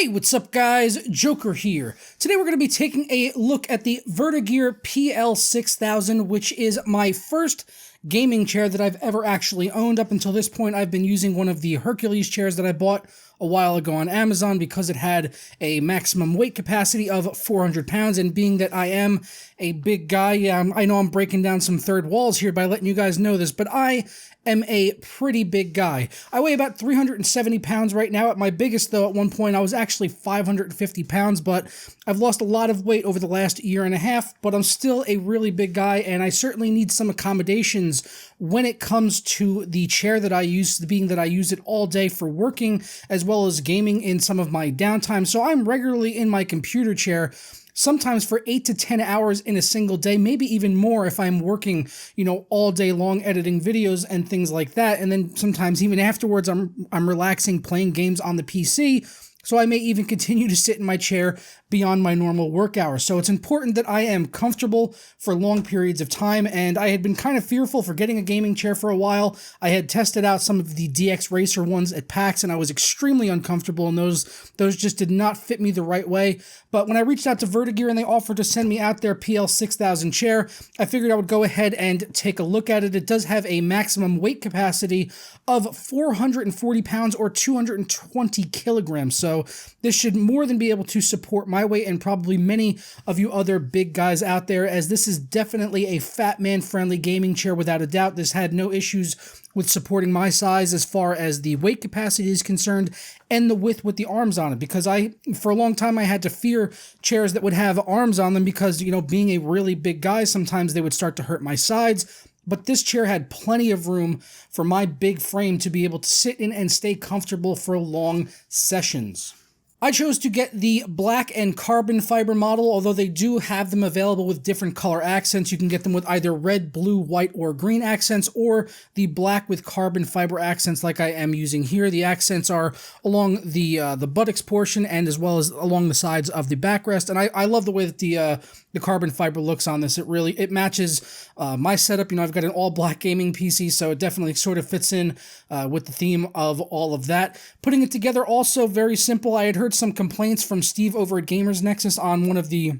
Hey, what's up guys? Joker here. Today we're going to be taking a look at the Vertagear PL6000, which is my first gaming chair that I've ever actually owned. Up until this point, I've been using one of the Hercules chairs that I bought a while ago on Amazon because it had a maximum weight capacity of 400 pounds, and being that I am a big guy, I know I'm breaking down some third walls here by letting you guys know this, but I am a pretty big guy. I weigh about 370 pounds right now. At my biggest, though, at one point, I was actually 550 pounds, but I've lost a lot of weight over the last year and a half, but I'm still a really big guy, and I certainly need some accommodations when it comes to the chair that I use, being that I use it all day for working as well as gaming in some of my downtime. So I'm regularly in my computer chair, sometimes for 8 to 10 hours in a single day, maybe even more if I'm working, all day long editing videos and things like that. And then sometimes even afterwards, I'm relaxing, playing games on the PC. So I may even continue to sit in my chair beyond my normal work hours. So it's important that I am comfortable for long periods of time, and I had been kind of fearful for getting a gaming chair for a while. I had tested out some of the DX Racer ones at PAX, and I was extremely uncomfortable, and those just did not fit me the right way. But when I reached out to Vertagear and they offered to send me out their PL6000 chair, I figured I would go ahead and take a look at it. It does have a maximum weight capacity of 440 pounds or 220 kilograms. So this should more than be able to support my weight and probably many of you other big guys out there, as this is definitely a fat man friendly gaming chair without a doubt. This had no issues with supporting my size as far as the weight capacity is concerned and the width with the arms on it, because for a long time I had to fear chairs that would have arms on them because, being a really big guy, sometimes they would start to hurt my sides. But this chair had plenty of room for my big frame to be able to sit in and stay comfortable for long sessions. I chose to get the black and carbon fiber model, although they do have them available with different color accents. You can get them with either red, blue, white, or green accents, or the black with carbon fiber accents like I am using here. The accents are along the buttocks portion and as well as along the sides of the backrest, and I love the way that the carbon fiber looks on this. It matches my setup. I've got an all-black gaming PC, so it definitely sort of fits in with the theme of all of that. Putting it together also very simple. I had heard some complaints from Steve over at Gamers Nexus on one of the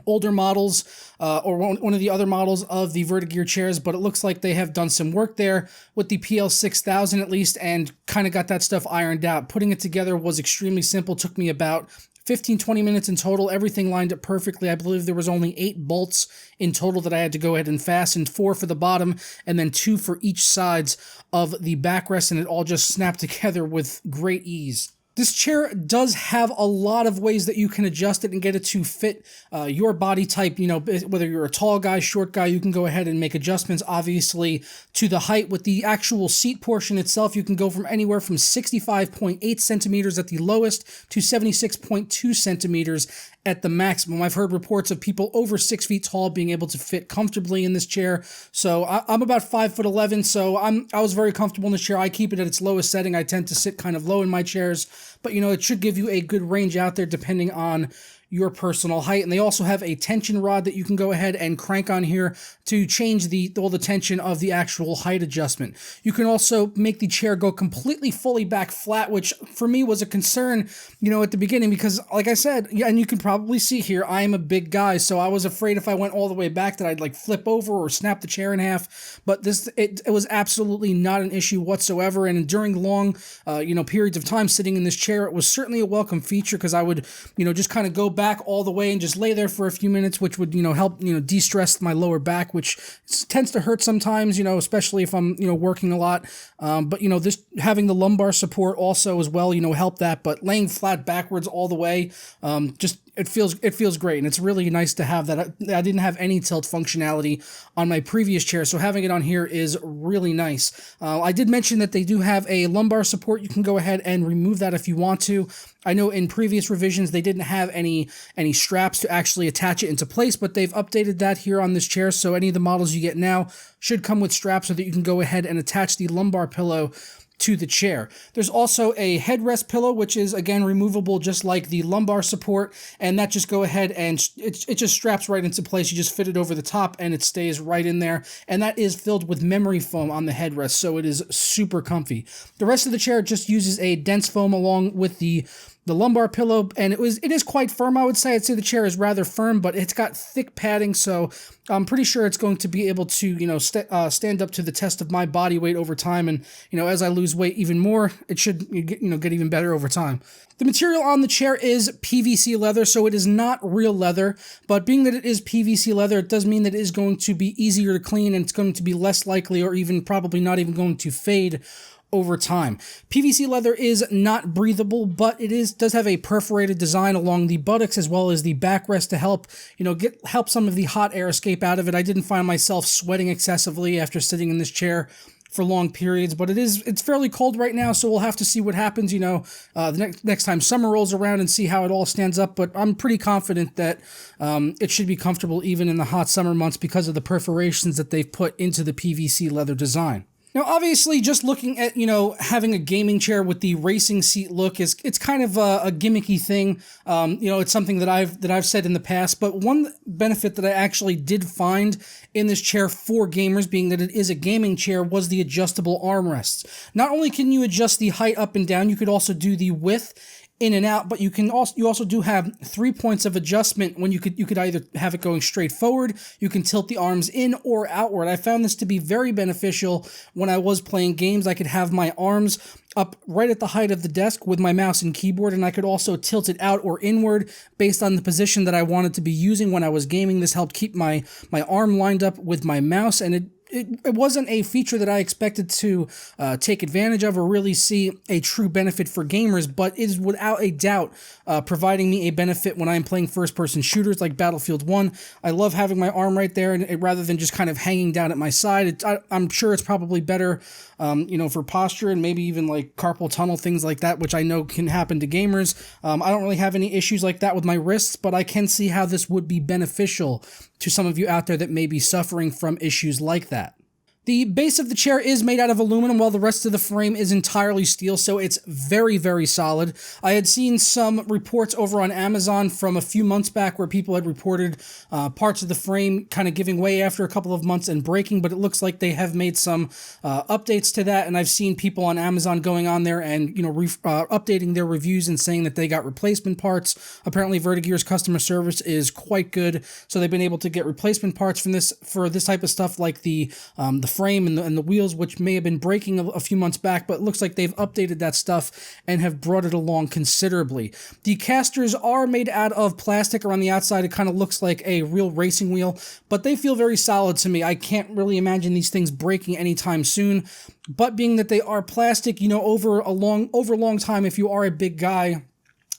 older models or one of the other models of the Vertagear chairs, but it looks like they have done some work there with the PL6000 at least and kind of got that stuff ironed out. Putting it together was extremely simple. Took me about 15-20 minutes in total. Everything lined up perfectly. I believe there was only 8 bolts in total that I had to go ahead and fasten, 4 for the bottom and then 2 for each sides of the backrest, and it all just snapped together with great ease. This chair does have a lot of ways that you can adjust it and get it to fit your body type. Whether you're a tall guy, short guy, you can go ahead and make adjustments, obviously, to the height. With the actual seat portion itself, you can go from anywhere from 65.8 centimeters at the lowest to 76.2 centimeters at the maximum. I've heard reports of people over 6 feet tall being able to fit comfortably in this chair. So I'm about 5'11", so I was very comfortable in this chair. I keep it at its lowest setting. I tend to sit kind of low in my chairs, but it should give you a good range out there depending on your personal height. And they also have a tension rod that you can go ahead and crank on here to change all the tension of the actual height adjustment. You can also make the chair go completely fully back flat, which for me was a concern, at the beginning, because like I said, and you can probably see here, I am a big guy, so I was afraid if I went all the way back that I'd flip over or snap the chair in half. But it was absolutely not an issue whatsoever. And during long, periods of time sitting in this chair, it was certainly a welcome feature, because I would, just kind of go back all the way and just lay there for a few minutes, which would, help, de-stress my lower back, which tends to hurt sometimes, especially if I'm, working a lot. But, this having the lumbar support also as well, help that. But laying flat backwards all the way, it feels great, and it's really nice to have that. I didn't have any tilt functionality on my previous chair, so having it on here is really nice. I did mention that they do have a lumbar support. You can go ahead and remove that if you want to. I know in previous revisions they didn't have any straps to actually attach it into place, but they've updated that here on this chair, so any of the models you get now should come with straps so that you can go ahead and attach the lumbar pillow to the chair. There's also a headrest pillow, which is again removable just like the lumbar support, and that just go ahead and it just straps right into place. You just fit it over the top and it stays right in there, and that is filled with memory foam on the headrest, so it is super comfy. The rest of the chair just uses a dense foam along with the lumbar pillow, and it is quite firm. I would say the chair is rather firm, but it's got thick padding, so I'm pretty sure it's going to be able to, you know, stand up to the test of my body weight over time. And, you know, as I lose weight even more, it should get even better over time. The material on the chair is PVC leather, so it is not real leather, but being that it is PVC leather, it does mean that it is going to be easier to clean, and it's going to be less likely, or even probably not even going to fade over time. PVC leather is not breathable, but it does have a perforated design along the buttocks as well as the backrest to help, you know, help some of the hot air escape out of it. I didn't find myself sweating excessively after sitting in this chair for long periods, but it's fairly cold right now, so we'll have to see what happens, you know, the next time summer rolls around, and see how it all stands up. But I'm pretty confident that it should be comfortable even in the hot summer months because of the perforations that they've put into the PVC leather design. Now, obviously, just looking at, you know, having a gaming chair with the racing seat look it's kind of a gimmicky thing. You know, it's something that I've said in the past, but one benefit that I actually did find in this chair for gamers, being that it is a gaming chair, was the adjustable armrests. Not only can you adjust the height up and down, you could also do the width in and out, but you also do have 3 points of adjustment when you could either have it going straight forward, you can tilt the arms in or outward. I found this to be very beneficial when I was playing games. I could have my arms up right at the height of the desk with my mouse and keyboard, and I could also tilt it out or inward based on the position that I wanted to be using when I was gaming. This helped keep my arm lined up with my mouse, and it wasn't a feature that I expected to take advantage of or really see a true benefit for gamers, but it is without a doubt providing me a benefit when I'm playing first-person shooters like Battlefield 1. I love having my arm right there, and rather than just kind of hanging down at my side. I'm sure it's probably better, you know, for posture and maybe even like carpal tunnel, things like that, which I know can happen to gamers. I don't really have any issues like that with my wrists, but I can see how this would be beneficial to some of you out there that may be suffering from issues like that. The base of the chair is made out of aluminum, while the rest of the frame is entirely steel, so it's very, very solid. I had seen some reports over on Amazon from a few months back where people had reported parts of the frame kind of giving way after a couple of months and breaking, but it looks like they have made some updates to that, and I've seen people on Amazon going on there and, you know, updating their reviews and saying that they got replacement parts. Apparently, Vertagear's customer service is quite good, so they've been able to get replacement parts for this type of stuff, like the frame and the wheels, which may have been breaking a few months back, but it looks like they've updated that stuff and have brought it along considerably. The casters are made out of plastic. Around the outside, it kind of looks like a real racing wheel, but they feel very solid to me. I can't really imagine these things breaking anytime soon, but being that they are plastic, you know, over a long time, if you are a big guy,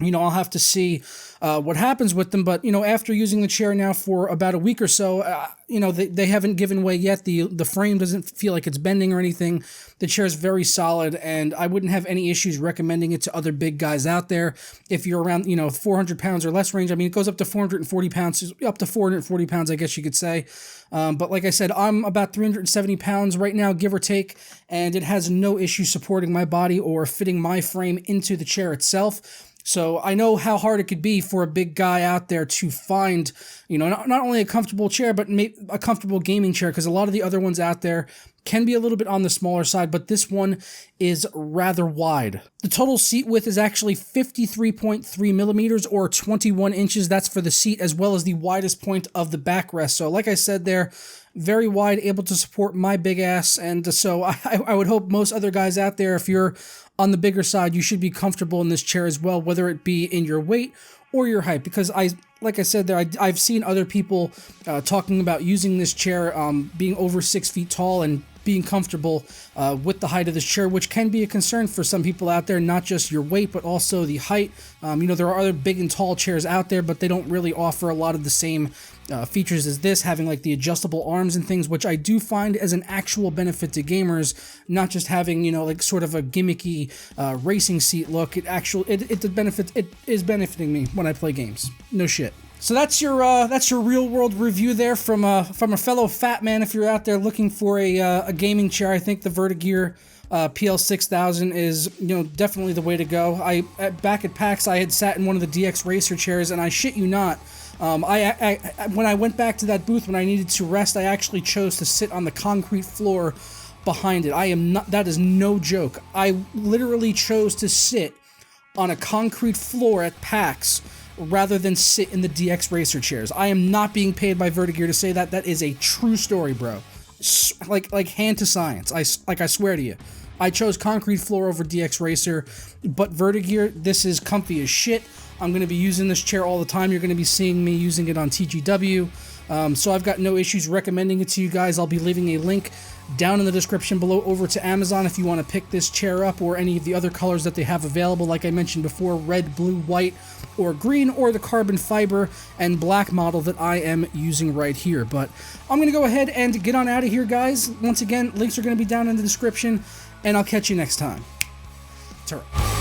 you know, I'll have to see what happens with them. But, you know, after using the chair now for about a week or so, you know, they haven't given way yet. The frame doesn't feel like it's bending or anything. The chair is very solid, and I wouldn't have any issues recommending it to other big guys out there. If you're around, you know, 400 pounds or less range, I mean, it goes up to 440 pounds, up to 440 pounds, I guess you could say. But like I said, I'm about 370 pounds right now, give or take, and it has no issue supporting my body or fitting my frame into the chair itself. So I know how hard it could be for a big guy out there to find, you know, not only a comfortable chair, but a comfortable gaming chair, because a lot of the other ones out there can be a little bit on the smaller side, but this one is rather wide. The total seat width is actually 53.3 millimeters or 21 inches. That's for the seat, as well as the widest point of the backrest. So like I said there, very wide, able to support my big ass. And so I would hope most other guys out there, if you're on the bigger side, you should be comfortable in this chair as well, whether it be in your weight or your height, because like I said there, I've seen other people talking about using this chair, being over 6 feet tall and being comfortable with the height of this chair, which can be a concern for some people out there, not just your weight, but also the height. You know, there are other big and tall chairs out there, but they don't really offer a lot of the same features as this, having like the adjustable arms and things, which I do find as an actual benefit to gamers, not just having, you know, like sort of a gimmicky racing seat look. It is benefiting me when I play games. No shit. So that's your real world review there from a fellow fat man. If you're out there looking for a gaming chair, I think the Vertagear PL6000 is, you know, definitely the way to go. Back at PAX, I had sat in one of the DX Racer chairs, and I shit you not, when I went back to that booth when I needed to rest, I actually chose to sit on the concrete floor behind it. That is no joke. I literally chose to sit on a concrete floor at PAX rather than sit in the DX Racer chairs. I am not being paid by Vertagear to say that. That is a true story, bro. Like hand to science. I swear to you. I chose concrete floor over DX Racer, but Vertagear, this is comfy as shit. I'm going to be using this chair all the time. You're going to be seeing me using it on TGW. So I've got no issues recommending it to you guys. I'll be leaving a link down in the description below over to Amazon if you want to pick this chair up, or any of the other colors that they have available. Like I mentioned before, red, blue, white, or green, or the carbon fiber and black model that I am using right here. But I'm going to go ahead and get on out of here, guys. Once again, links are going to be down in the description, and I'll catch you next time. Ta-ra.